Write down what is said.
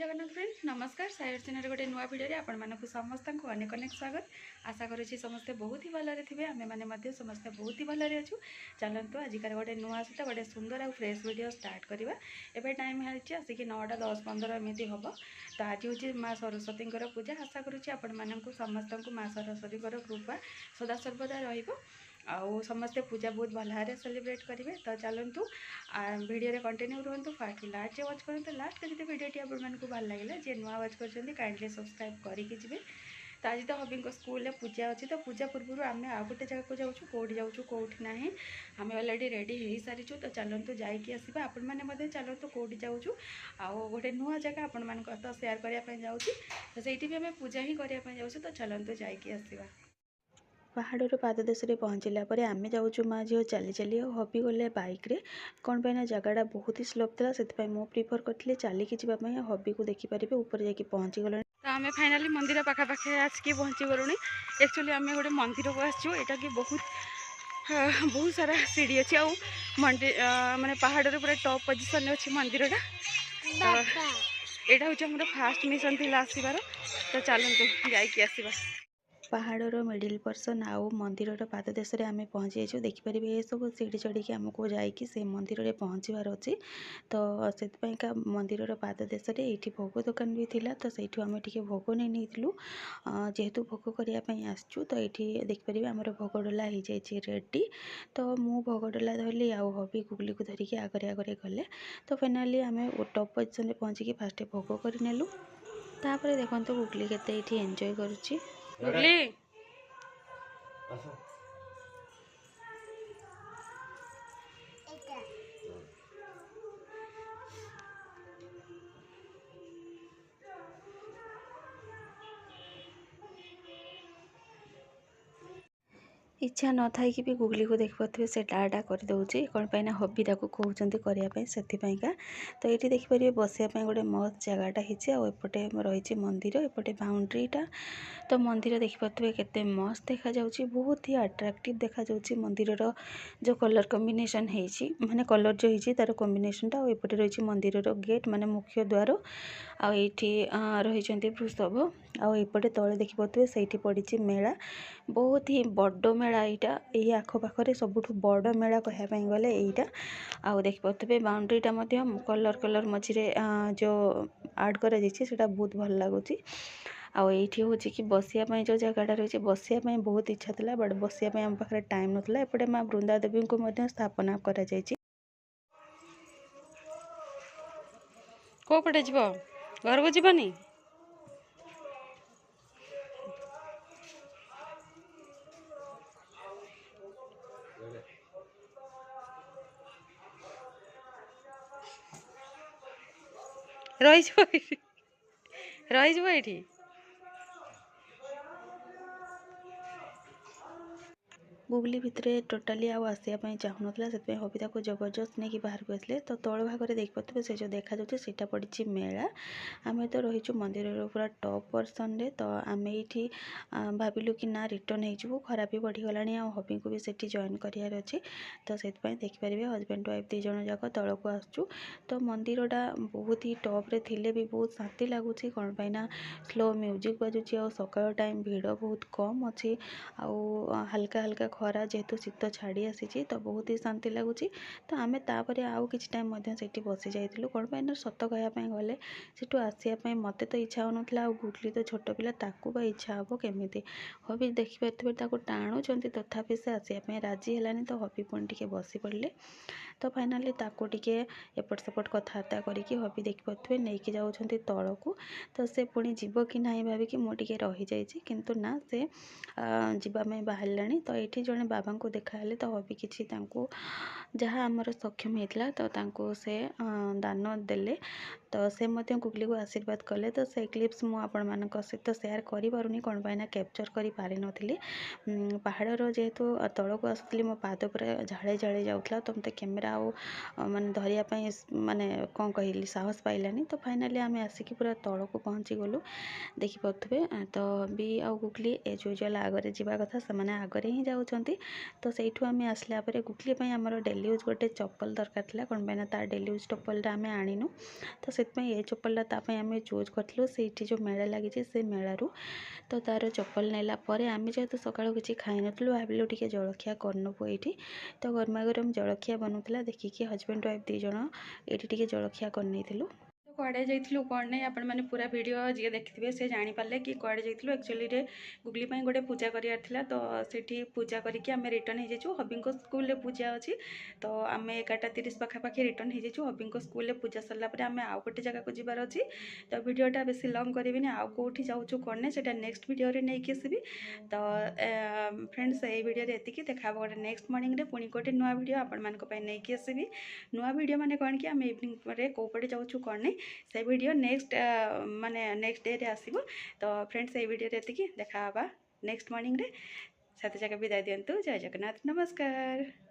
Jagannath friends नमस्कार Sair channel गोटे नुआ भिडियो आपण मानक समस्त को अनेक अनेक स्वागत। आशा करुँची समस्ते बहुत ही भलरे थे आम मैंने समस्ते बहुत ही भलरे अच्छु। चलतु आजिकार गोटे नुआ सहित गोटे सुंदर और फ्रेश वीडियो स्टार्ट करवा। एवं टाइम है आसिक 9टा 10-15 एमती हम। तो आज हूँ माँ सरस्वती पूजा। आशा करुँची आपण मानक समस्त को माँ सरस्वती कृपा सदा सर्वदा रहिबो। आउ समस्ते पूजा बहुत भल भाव सेलिब्रेट करेंगे। तो चलतु वीडियो रे कंटिन्यू रुहतु फास्ट लास्ट वाच करते। लास्ट जब वीडियो आपको भल लगे जे नुआ वाच कर काइंडली सब्सक्राइब करके जी। तो आज तो हबी स्कूल में पूजा अच्छी। तो पूजा पूर्व आम आ गए जगह को जाऊँ कौटी जाऊँ कौटी ना आम अलरेडी रेडी हो सारी। तो चलतु जाइए आसवा आपण मैंने चलतु कौटी जाऊँ आउ गोटे नुआ जगह आपण मान तो सेयार करने जाऊँगी। तो सही भी आम पूजा ही करने जाऊँ। तो चलतु जाइए आसवा। पहाड़ पाददेश पहुँचला आम जाऊँ माँ झील चली चली हबी गले बाइक रे। कौन पाई जगह बहुत ही स्लोप था से प्रिफर करी चलिकी जावाई हबी को देखिपारे ऊपर जाकि पहुँची गला। तो आम फाइनाली मंदिर पाखापाखे आसिक पहुँची गलुणी। एक्चुअली आम गोटे मंदिर को आसचु एटा कि बहुत बहुत सारा सीढ़ी अच्छी आ मंदिर माने पहाड़ पूरा टॉप पोजिशन अच्छी मंदिरटा। तो यहाँ हूँ आम फास्ट मिशन थी आसबार। तो चलतु जाइए आसवा। पहाड़र मिडिल पर्सन आउ मंदिर पाददेश आम पहुँची जाइए देखिपारे ये सब सीढ़ी चढ़ी आमको जाकि से मंदिर में पहुँचबार अच्छी। तो से मंदिर पाददेश ये भोग दुकान भी थिला। तो से आम टे भोग नहीं जेहेतु भोग करने आसचु। तो ये देखिपारे आमर भोग डला हो जाए रेडी। तो मु भोग डला धरली आउ हबी गुगली को धरिकी आगे आगे गले। तो फाइनाली आम टॉप पोजिशन में पहुँचिकी फास्ट भोग करनेलु। तापर देखो गुगली केते ये एंजॉय करुच्ची। गुगली इच्छा न था कि भी गुगली को देख पारे से डाटा कर दौर कौन पाई हबी ताको कहते करने से। तो ये देखिए बसापी गोटे मस्त जगहटा होपटे रही मंदिर एपटे बाउंड्रीटा। तो मंदिर देखिपे केते मस्त देखा जाउची बहुत ही अट्राक्टिव देखा जाउची। मंदिर जो कलर कॉम्बिनेशन है माने कलर जो है तार कॉम्बिनेशनटा एपटे रही मंदिर गेट माने मुख्य द्वार आठी रही वृषभ आउपटे तले देखिपे से पड़ी मेला बहुत ही बड़ मेला यहाँ यही आखपाखे सबुठ बड़ मेला कहवाई गले यहीटा। आउ देखिपे बाउंड्रीटा कलर कलर मझे जो आड कर बहुत भल लगुच। आठी हूँ कि बसापी जो जगहटा रही बसापी बहुत इच्छा था बट बसापी आम पाखे टाइम नाला। एपटे माँ बृंदा देवी को स्थापना कर कोपटे जीव घर को जीवनी रही रही गुगली भितर टोटाली आसवाई चाहूना से हबी को जबरदस्त नहीं कि बाहर को आसले। तो तल भाग देख पारे से जो देखा जाटा पड़ी मेला। आम तो रहीचु मंदिर पूरा टॉप पर्सन रे। तो आम ये भाविलु कि ना रिटर्न हो खरा भी बढ़ीगला हबी को भी सेठी जॉइन करार अच्छे। तो से देखिपारे हजबैंड वाइफ दी जन जाक तल को आसचु। तो मंदिरटा बहुत ही टॉप रे थिले भी बहुत शांति लगुच कौन पाई स्लो म्यूजिक बाजुची आ सकाळ टाइम भीड़ बहुत कम अच्छी आउ हल्का हल्का खरा जेहेतु शीत छाड़ी आसी। तो बहुत ही शांति लगुच। तो आम तापर आउ कि टाइम से बसी जाइलु कौन पाई सत कहवाई गले सेठू आसवाई मत तो इच्छा हो ना। गुगली तो छोट पिला ताकू बा इच्छा हम केमी हबी देखिपे टाणुंट तथापि से आसवाई राजी है। तो हबी पुणी टे बसी पड़े। तो फाइनाली ताको टिके एपट सेपट कथबार्ता करके हबी देखिपे नहीं कि जाऊँच तल को। तो से पुणी जीव कि ना भाविकी मुझे रही जाइए किंतु ना से जीवाई बाहर। तो ये जड़े बाबा को देखाले तो हबी किसी जहाँ आमर सक्षम होता तो तांको से दान देले। तो से गुगली को आशीर्वाद कले। तो से क्लिप्स मु आपण मानक सहित शेयर करि पारुनी कौन पाई कैप्चर करि पारि नथिली। पहाड़र जेहेतु तल को आसुली मो पाद पूरा झाड़े झाड़े जाऊला। तो मत कैमेरा माने धरिया माने कौन कहली साहस पाइलानी। तो फाइनाली आम आसिक पूरा तल को पहुँची गलु देखिपे। तो भी आ गुगली एज यूजुआल आगे जावा कथा से आगे ही जाऊँच। ଆସୁଛନ୍ତି। ତ ସେଇଠୁ ଆମେ ଆସିଲା ପରେ ଗୁଗଲି ପାଇଁ ଆମର ଡେଲି ୟୁଜ୍ ଗୋଟେ ଚପଲ ଦରକାର ଥିଲା, କ'ଣ ପାଇଁ ନା ତାର ଡେଲି ୟୁଜ୍ ଚପଲଟା ଆମେ ଆଣିନୁ। ତ ସେଥିପାଇଁ ଏ ଚପଲଟା ତା ପାଇଁ ଆମେ ଚୁଜ୍ କରିଥିଲୁ ସେଇଠି ଯେଉଁ ମେଳା ଲାଗିଛି ସେ ମେଳାରୁ। ତ ତାର ଚପଲ ନେଲା ପରେ ଆମେ ଯେହେତୁ ସକାଳୁ କିଛି ଖାଇନଥିଲୁ ଭାବିଲୁ ଟିକେ ଜଳଖିଆ କରିନେବୁ ଏଇଠି। ତ ଗରମା ଗରମ ଜଳଖିଆ ବନୁଥିଲା ଦେଖିକି ହଜବେଣ୍ଡ ୱାଇଫ୍ 2 ଜଣ ଏଇଠି ଟିକେ ଜଳଖିଆ କରିନେଇଥିଲୁ। କୁଆଡ଼େ ଯାଇଥିଲୁ କ'ଣ ନାହିଁ ଆପଣମାନେ ପୁରା ଭିଡ଼ିଓ ଯିଏ ଦେଖିଥିବେ ସେ ଜାଣିପାରିଲେ କି କୁଆଡ଼େ ଯାଇଥିଲୁ। ଆକ୍ଚୁଆଲିରେ ଗୁଗଲି ପାଇଁ ଗୋଟେ ପୂଜା କରିବାର ଥିଲା, ତ ସେଠି ପୂଜା କରିକି ଆମେ ରିଟର୍ନ ହେଇଯାଇଛୁ। ହବିଙ୍କ ସ୍କୁଲରେ ପୂଜା ଅଛି, ତ ଆମେ 11:30 ପାଖାପାଖି ରିଟର୍ନ ହେଇଯାଇଛୁ। ହବିଙ୍କ ସ୍କୁଲରେ ପୂଜା ସରିଲା ପରେ ଆମେ ଆଉ ଗୋଟେ ଜାଗାକୁ ଯିବାର ଅଛି। ତ ଭିଡ଼ିଓଟା ବେଶୀ ଲଙ୍ଗ୍ କରିବିନି, ଆଉ କେଉଁଠି ଯାଉଛୁ କ'ଣ ନାହିଁ ସେଇଟା ନେକ୍ସଟ ଭିଡ଼ିଓରେ ନେଇକି ଆସିବି। ତ ଫ୍ରେଣ୍ଡସ୍ ଏଇ ଭିଡ଼ିଓରେ ଏତିକି, ଦେଖା ହେବ ଗୋଟେ ନେକ୍ସଟ ମର୍ଣ୍ଣିଂରେ ପୁଣି ଗୋଟେ ନୂଆ ଭିଡ଼ିଓ ଆପଣମାନଙ୍କ ପାଇଁ ନେଇକି ଆସିବି। ନୂଆ ଭିଡ଼ିଓ ମାନେ କ'ଣ କି ଆମେ ଇଭିନିଂରେ କେଉଁ ପଟେ ଯାଉଛୁ କ'ଣ ନାହିଁ ସେ ଭିଡ଼ିଓ ନେକ୍ସଟ ଡେରେ ଆସିବ। ତ ଫ୍ରେଣ୍ଡସ୍ ଏଇ ଭିଡ଼ିଓରେ ଏତିକି, ଦେଖା ହେବା ନେକ୍ସଟ ମର୍ଣ୍ଣିଂରେ। ସେତେ ଯାକେ ବିଦାୟ ଦିଅନ୍ତୁ। ଜୟ ଜଗନ୍ନାଥ, ନମସ୍କାର।